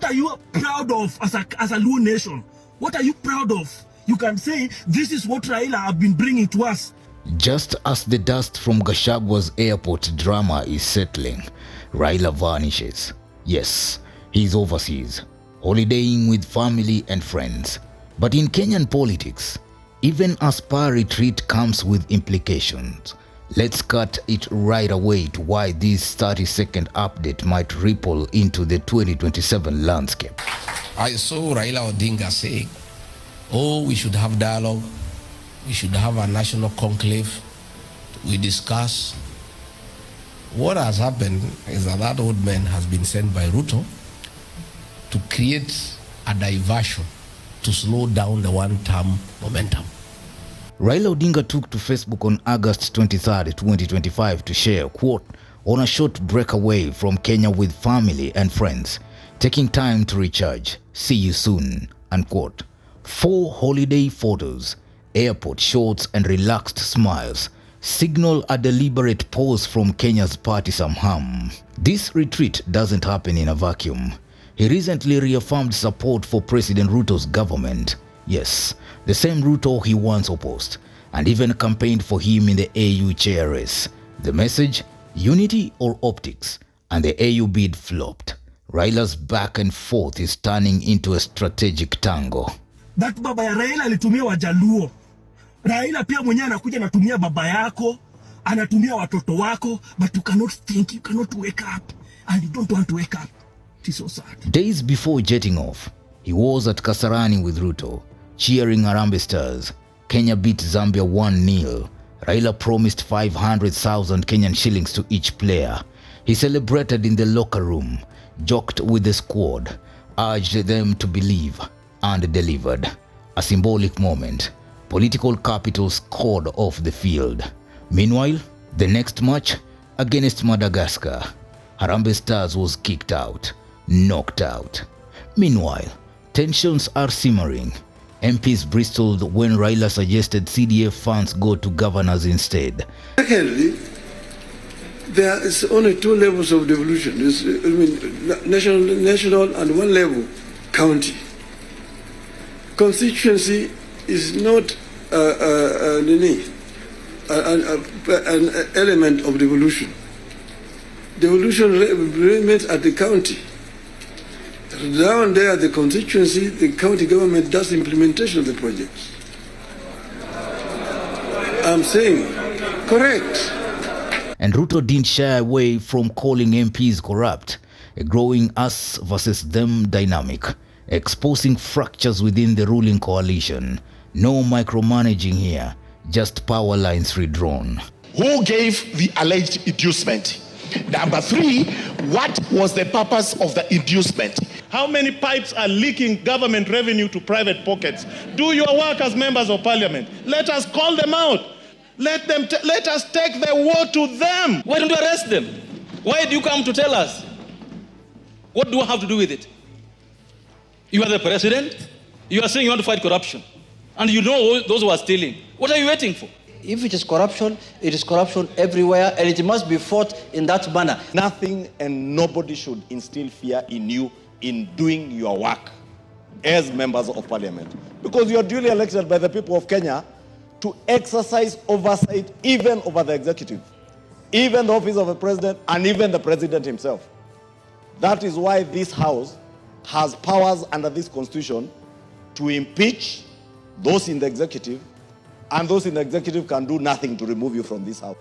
What are you proud of as a Luo nation? What are you proud of? You can say, this is what Raila have been bringing to us. Just as the dust from Gachagua's airport drama is settling, Raila vanishes. Yes, he's overseas, holidaying with family and friends. But in Kenyan politics, even a spa retreat comes with implications. Let's cut it right away to why this 30-second update might ripple into the 2027 landscape. I saw Raila Odinga saying, oh, we should have dialogue, we should have a national conclave, we discuss. What has happened is that old man has been sent by Ruto to create a diversion to slow down the one-term momentum. Raila Odinga took to Facebook on August 23, 2025 to share, quote, on a short breakaway from Kenya with family and friends, taking time to recharge, see you soon, unquote. 4 holiday photos, airport shots and relaxed smiles signal a deliberate pause from Kenya's partisam hum. This retreat doesn't happen in a vacuum. He recently reaffirmed support for President Ruto's government. Yes, the same Ruto he once opposed, and even campaigned for him in the AU chair race. The message? Unity or optics? And the AU bid flopped. Raila's back and forth is turning into a strategic tango. That baba ya Raila alitumia Wajaluo. Raila pia mwenyewe anakuja anatumia baba yako, anatumia watoto wako, but you cannot think, you cannot wake up, and you don't want to wake up. It is so sad. Days before jetting off, he was at Kasarani with Ruto, cheering Harambee Stars. Kenya beat Zambia 1-0. Raila promised 500,000 Kenyan shillings to each player. He celebrated in the locker room, joked with the squad, urged them to believe, and delivered. A symbolic moment. Political capital scored off the field. Meanwhile, the next match against Madagascar, Harambee Stars was kicked out, knocked out. Meanwhile, tensions are simmering. MPs bristled when Raila suggested CDF funds go to governors instead. Secondly, there is only 2 levels of devolution. National and 1 level, county. Constituency is not an element of devolution. Devolution remains at the county. Down there at the constituency, the county government does implementation of the projects. I'm saying, correct. And Ruto didn't shy away from calling MPs corrupt, a growing us versus them dynamic, exposing fractures within the ruling coalition. No micromanaging here, just power lines redrawn. Who gave the alleged inducement? Number 3, what was the purpose of the inducement? How many pipes are leaking government revenue to private pockets? Do your work as members of parliament. Let us call them out. Let us take the war to them. Why don't you arrest them? Why do you come to tell us? What do I have to do with it? You are the president. You are saying you want to fight corruption. And you know those who are stealing. What are you waiting for? If it is corruption everywhere, and it must be fought in that manner. Nothing and nobody should instill fear in you in doing your work as members of parliament. Because you are duly elected by the people of Kenya to exercise oversight even over the executive, even the office of the president, and even the president himself. That is why this house has powers under this constitution to impeach those in the executive, and those in the executive can do nothing to remove you from this house.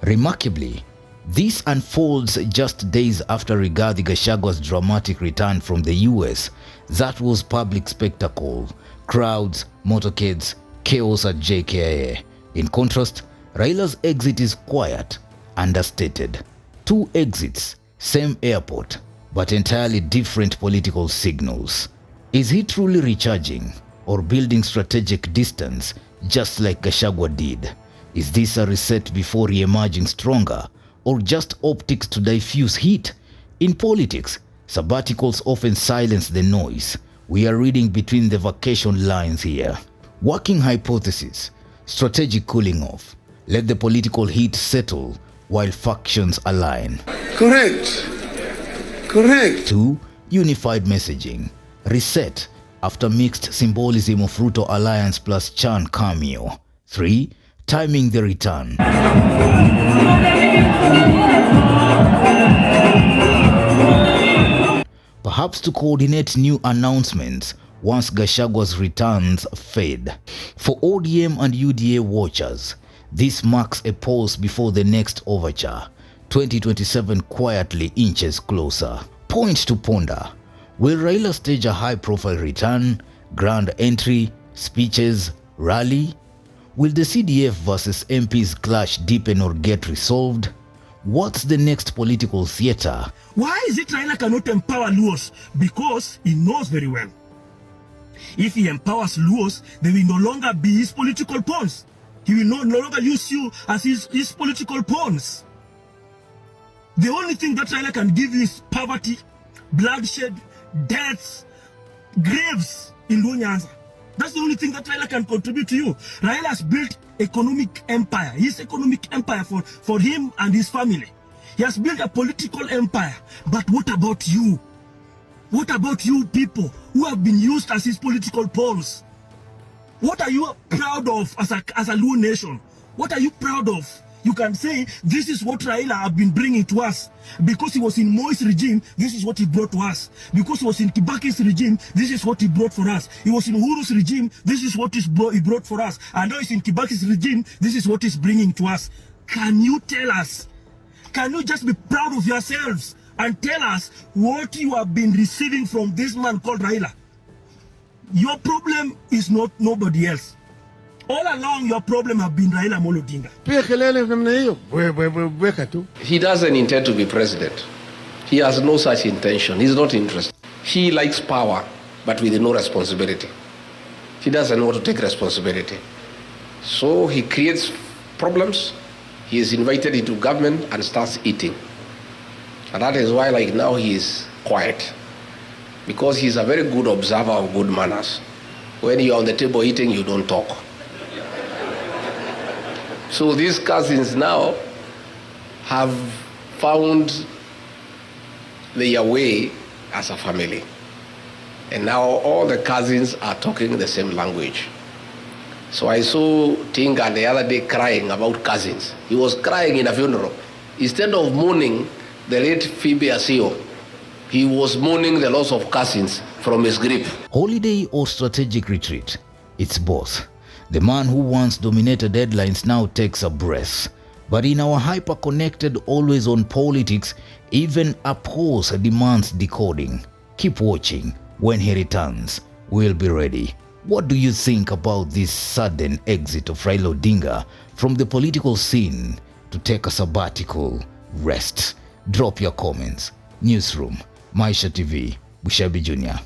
Remarkably, this unfolds just days after Rigathi Gachagua's dramatic return from the US. That was public spectacle, crowds, motorcades, chaos at JKIA. In contrast, Raila's exit is quiet, understated. 2 exits, same airport, but entirely different political signals. Is he truly recharging or building strategic distance just like Gachagua did? Is this a reset before re-emerging stronger, or just optics to diffuse heat? In politics, sabbaticals often silence the noise. We are reading between the vacation lines here. Working hypothesis, strategic cooling off. Let the political heat settle while factions align. Correct. Correct. 2. Unified messaging. Reset after mixed symbolism of Ruto alliance plus Chan cameo. 3. Timing the return. Perhaps to coordinate new announcements once Gachagua's returns fade. For ODM and UDA watchers, this marks a pause before the next overture. 2027 quietly inches closer. Point to ponder. Will Raila stage a high-profile return, grand entry, speeches, rally? Will the CDF versus MPs clash deepen or get resolved? What's the next political theater? Why is it Raila cannot empower Luos? Because he knows very well. If he empowers Luos, they will no longer be his political pawns. He will no longer use you as his political pawns. The only thing that Raila can give you is poverty, bloodshed, deaths, graves in Nyanza. That's the only thing that Raila can contribute to you. Raila has built economic empire, his economic empire for him and his family. He has built a political empire. But what about you? What about you people who have been used as his political pawns? What are you proud of as a Luo nation? What are you proud of? You can say, this is what Raila have been bringing to us. Because he was in Moi's regime, this is what he brought to us. Because he was in Kibaki's regime, this is what he brought for us. He was in Uhuru's regime, this is what he brought for us. And now he's in Kibaki's regime, this is what he's bringing to us. Can you tell us? Can you just be proud of yourselves and tell us what you have been receiving from this man called Raila? Your problem is not nobody else. All along, your problem have been Raila Odinga. He doesn't intend to be president. He has no such intention. He's not interested. He likes power, but with no responsibility. He doesn't know how to take responsibility. So he creates problems. He is invited into government and starts eating. And that is why, like now, he is quiet. Because he's a very good observer of good manners. When you're on the table eating, you don't talk. So these cousins now have found their way as a family. And now all the cousins are talking the same language. So I saw Tinga the other day crying about cousins. He was crying in a funeral. Instead of mourning the late Phoebe Asio, he was mourning the loss of cousins from his grip. Holiday or strategic retreat? It's both. The man who once dominated headlines now takes a breath. But in our hyper-connected, always-on politics, even a pause demands decoding. Keep watching. When he returns, we'll be ready. What do you think about this sudden exit of Raila Odinga from the political scene to take a sabbatical rest? Drop your comments. Newsroom, Maisha TV, Bushabi Jr.